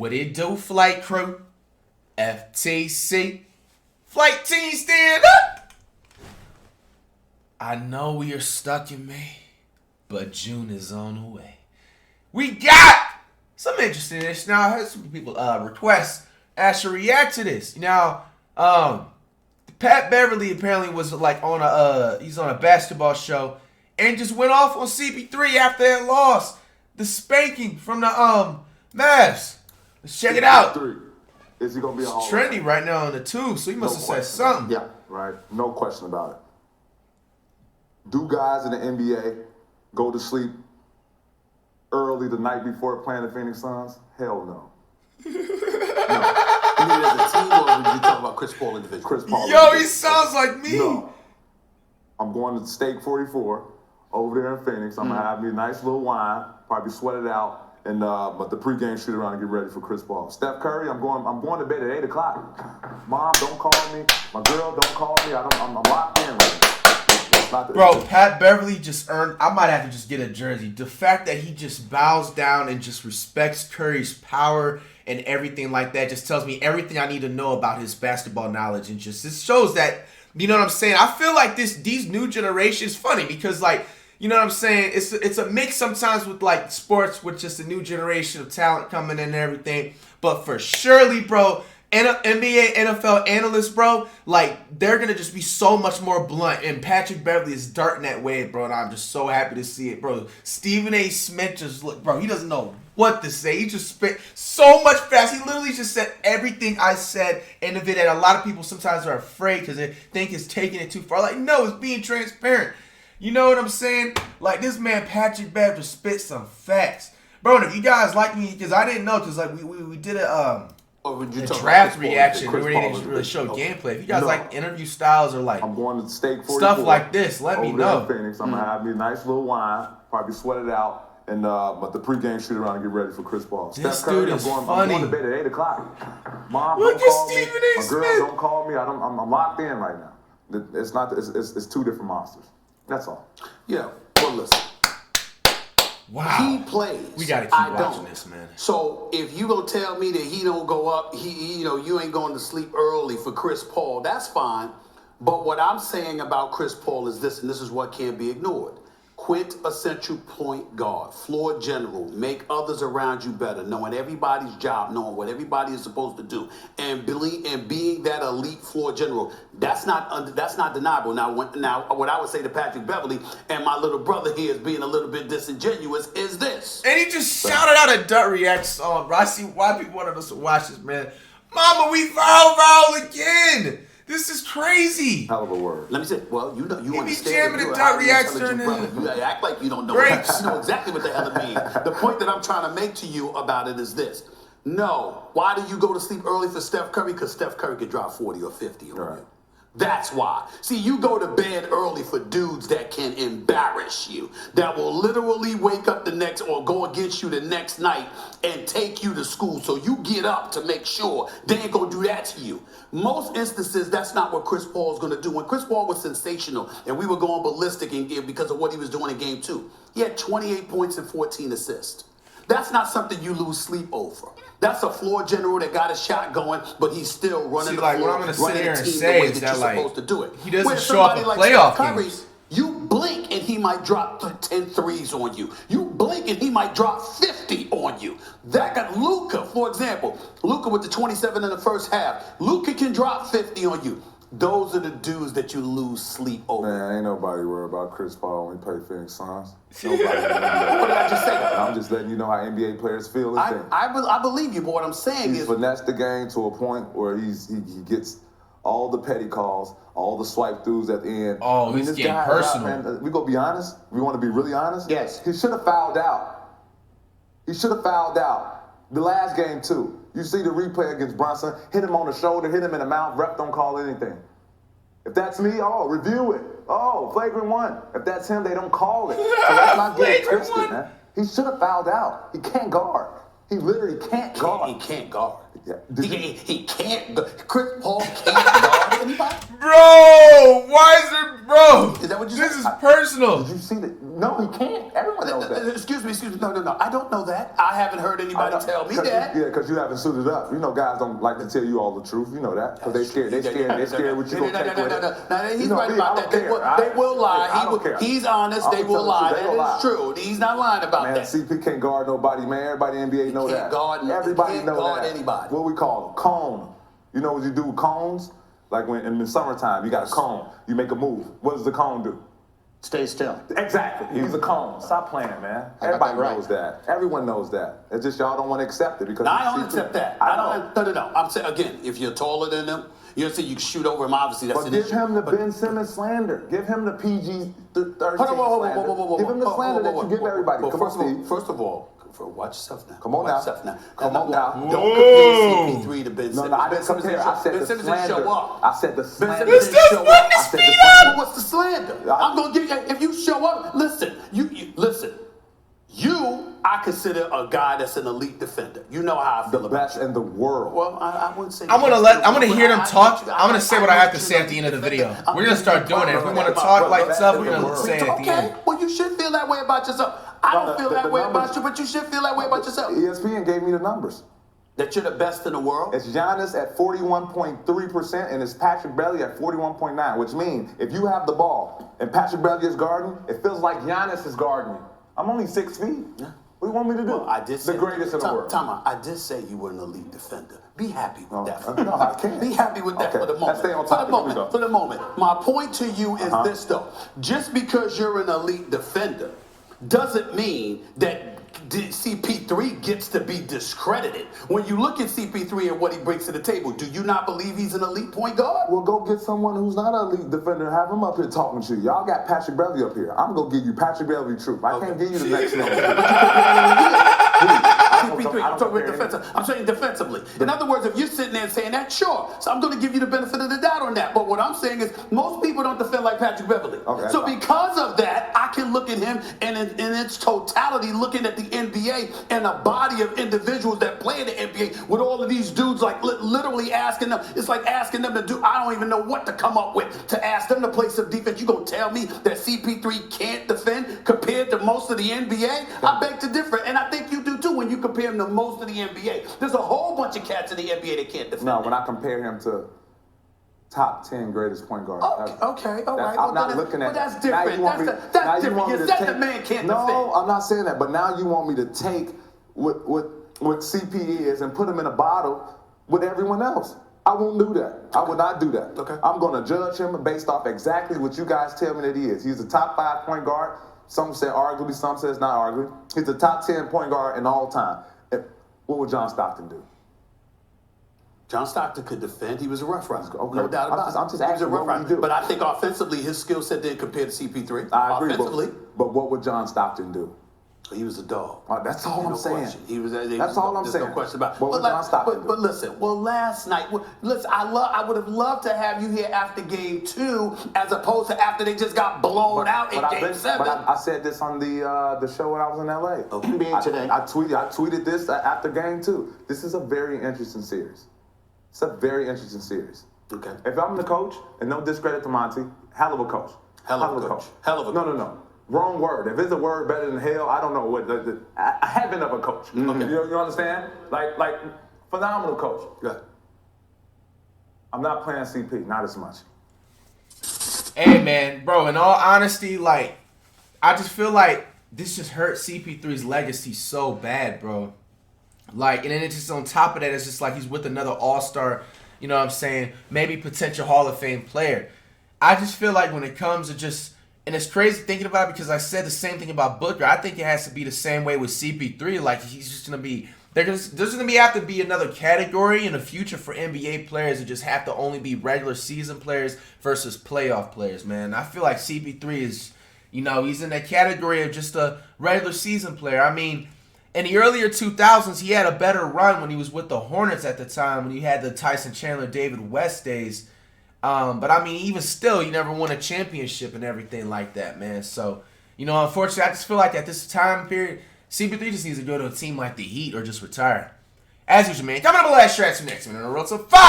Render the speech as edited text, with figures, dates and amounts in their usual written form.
What it do, flight crew? FTC. Flight team, stand up! I know we are stuck in May, but June is on the way. We got some interesting in this. Now, I heard some people request I should react to this. Now, Pat Beverly apparently was like he's on a basketball show and just went off on CP3 after that loss. The spanking from the Mavs. Let's check it out. Is he gonna be It's trendy right now on the tube, so he must have said something. Yeah, right. No question about it. Do guys in the NBA go to sleep early the night before playing the Phoenix Suns? Hell no. No. You mean as a team, or did you talk about Chris Paul individually? Chris Paul. Yo, he sounds like me. No. I'm going to Steak 44 over there in Phoenix. I'm gonna have me a nice little wine, probably sweat it out, and but the pregame shoot around and get ready for Chris Paul. Steph Curry, I'm going to bed at 8 o'clock. Mom, don't call me. My girl, don't call me. I'm locked in right now. Bro, Pat Beverly just earned. I might have to just get a jersey. The fact that he just bows down and just respects Curry's power and everything like that just tells me everything I need to know about his basketball knowledge, and just it shows that, you know what I'm saying. I feel like these new generations funny because, like, you know what I'm saying, it's a mix sometimes with like sports with just a new generation of talent coming in and everything. But for surely, bro, NBA, NFL analysts, bro, like, they're going to just be so much more blunt. And Patrick Beverly is darting that way, bro, and I'm just so happy to see it, bro. Stephen A. Smith just, look, bro, he doesn't know what to say. He just spit so much fast. He literally just said everything I said in the video. And a lot of people sometimes are afraid because they think it's taking it too far. Like, no, it's being transparent. You know what I'm saying? Like, this man, Patrick Beverly, just spit some facts. Bro, and if you guys like me, because I didn't know, because, like, we did a draft reaction. We didn't really show gameplay. If you guys like interview styles or like I'm going to Steak 44 stuff like this, let me know. In Phoenix. I'm gonna have me a nice little wine, probably sweat it out, and but the pregame shoot around and get ready for Chris Paul. This Steph Curry, dude is I'm funny. going to bed at 8 o'clock. Mom, Look don't at call me. Stephen A. My girl, Smith. don't call me. I'm locked in right now. It's two different monsters. That's all. Yeah. Well, listen. Wow. He plays. We gotta keep watching this, man. So if you gonna tell me that he don't go up, you ain't going to sleep early for Chris Paul, that's fine. But what I'm saying about Chris Paul is this, and this is what can't be ignored. Quintessential point guard, floor general, make others around you better, knowing everybody's job, knowing what everybody is supposed to do, and being that elite floor general. That's not deniable. Now, what I would say to Patrick Beverly and my little brother here is being a little bit disingenuous is this. And he just shouted out a Dut React song, bro. I see why people wanted us to watch this, man. Mama, we viral again. This is crazy. Hell of a word. Let me say, well, you understand. jamming the Dot Reacts during You act like you don't know. Breaks. You know exactly what the hell it means. The point that I'm trying to make to you about it is this. No. Why do you go to sleep early for Steph Curry? Because Steph Curry could drop 40 or 50 on you. That's why. See, you go to bed early for dudes that can embarrass you, that will literally wake up the next or go against you the next night and take you to school. So you get up to make sure they ain't gonna do that to you. Most instances, that's not what Chris Paul is gonna do. When Chris Paul was sensational and we were going ballistic because of what he was doing in game 2, he had 28 points and 14 assists. That's not something you lose sleep over. That's a floor general that got a shot going, but he's still running the floor. What I'm going to sit here and the say way is that that, you're like, supposed to do it. he doesn't Where show up somebody in like playoff Steph Curry, games. you blink and he might drop 10 threes on you. You blink and he might drop 50 on you. That got Luka, for example. Luka with the 27 in the first half. Luka can drop 50 on you. Those are the dudes that you lose sleep over. Man, ain't nobody worried about Chris Paul when he play Phoenix Suns. Nobody. What did I just say? I'm just letting you know how NBA players feel and think. I believe you, but what I'm saying He's finessed the game to a point where he gets all the petty calls, all the swipe throughs at the end. Oh, he's getting personal. Man, we gonna be honest. We want to be really honest. Yes. He should have fouled out. He should have fouled out. The last game too. You see the replay against Brunson, hit him on the shoulder, hit him in the mouth, ref don't call anything. If that's me, review it. Flagrant 1. If that's him, they don't call it. So let's not get it twisted, man. He should have fouled out. He can't guard. He literally can't guard. He can't guard. Yeah. He can't. Chris Paul can't guard anybody. Bro, why is it, bro? Is that what you This said? is personal. Did you see that? No, he can't. Everyone knows that. Excuse me. No. I don't know that. I haven't heard anybody tell me that. Yeah, because you haven't suited up. You know, guys don't like to tell you all the truth. You know that. Because they scared. They scared what you gonna take with it. No, he's right about that. They will lie. I don't care. He's honest. They will lie. That is true. He's not lying about man, that. CP can't guard nobody, man. Everybody in the NBA know that. Everybody know that. Anybody. What we call them? Cone. You know what you do with cones? Like when in the summertime, you got a cone. You make a move. What does the cone do? Stay still. Exactly. He's a cone. Stop playing, man. Everybody knows that. Everyone knows that. It's just y'all don't want to accept it because. No, I don't accept that. No. I'm saying again, if you're taller than him, you know, you can shoot over him. Obviously, that's but an give him the Ben Simmons slander. Give him the PG 13 slander. Give him the slander that you give everybody. First of all, watch yourself now. Come on now. Don't compare CP3 to Ben Simmons. No, I didn't compare. I said the slander. I said the slander. Ben Simmons didn't show up. I said the slander. What's the slander? I'm gonna give you. If you show up, listen. You listen. I consider a guy that's an elite defender. You know how I feel about the best in the world. Well, I wouldn't say. I'm gonna hear them talk. I'm gonna say what I have to say at the end of the video. We're gonna start doing it. If we want to talk like stuff, we're gonna say it at the end. Okay. Well, you should feel that way about yourself. I don't feel that way about you, but you should feel that way about yourself. ESPN gave me the numbers. That you're the best in the world? It's Giannis at 41.3% and it's Patrick Beverly at 41.9%, which means if you have the ball and Patrick Beverly is guarding, it feels like Giannis is guarding. I'm only 6 feet. Yeah. What do you want me to do? Well, I did say the greatest in the world. Tom, I did say you were an elite defender. Be happy with that. No, I can't. Be happy with that for the moment. Let's stay on topic. For the moment. My point to you is this, though. Just because you're an elite defender doesn't mean that CP3 gets to be discredited. When you look at CP3 and what he brings to the table, do you not believe he's an elite point guard? Well, go get someone who's not an elite defender and have him up here talking to you. Y'all got Patrick Beverly up here. I'm going to give you Patrick Beverly truth. I can't give you the next level. I'm saying defensively. In other words, if you're sitting there saying that, sure. So I'm going to give you the benefit of the doubt on that. But what I'm saying is most people don't defend like Patrick Beverly. Okay, so because of that, I can look at him and in its totality, looking at the NBA and a body of individuals that play in the NBA with all of these dudes like literally asking them. It's like asking them to do, I don't even know what to come up with to ask them to play some defense. You going to tell me that CP3 can't defend compared to most of the NBA? I beg to differ. And I think you do too when you compare him to most of the NBA. There's a whole bunch of cats in the NBA that can't defend. No, when I compare him to top 10 greatest point guards. Okay, all right. I'm not looking at that's different. That's different. You said the man can't defend. No, I'm not saying that. But now you want me to take what CP is and put him in a bottle with everyone else. I won't do that. Okay. I would not do that. Okay. I'm going to judge him based off exactly what you guys tell me that he is. He's a top 5 point guard. Some say arguably, some say it's not arguably. He's a top 10 point guard in all time. What would John Stockton do? John Stockton could defend. He was a rough rider. Okay. No doubt about it. I'm just asking what would he do? But I think offensively, his skill set didn't compare to CP3. I agree. Offensively. But what would John Stockton do? He was a dog. That's all I'm saying. That's all I'm saying. There's no question about it. What would John Stockton do? But listen, last night, I would have loved to have you here after game 2 as opposed to after they just got blown out in game 7. But I said this on the show when I was in LA. NBA Today. I tweeted this after game 2. This is a very interesting series. It's a very interesting series. Okay. If I'm the coach, and no discredit to Monty, hell of a coach. Hell of a coach. No. Wrong word. If it's a word better than hell, I don't know what a heaven of a coach. Mm-hmm. Okay. You understand? Like phenomenal coach. Yeah. I'm not playing CP, not as much. Hey man, bro, in all honesty, like I just feel like this just hurt CP3's legacy so bad, bro. Like, and then it's just on top of that, it's just like he's with another all-star, you know what I'm saying, maybe potential Hall of Fame player. I just feel like when it comes to just, and it's crazy thinking about it because I said the same thing about Booker. I think it has to be the same way with CP3. Like, he's just going to be, there's going to have to be another category in the future for NBA players that just have to only be regular season players versus playoff players, man. I feel like CP3 is, you know, he's in that category of just a regular season player. I mean, in the earlier 2000s, he had a better run when he was with the Hornets at the time, when he had the Tyson Chandler, David West days. But, I mean, even still, he never won a championship and everything like that, man. So, you know, unfortunately, I just feel like at this time period, CP3 just needs to go to a team like the Heat or just retire. As usual, man. Coming up with last tracks next minute on the road to 5.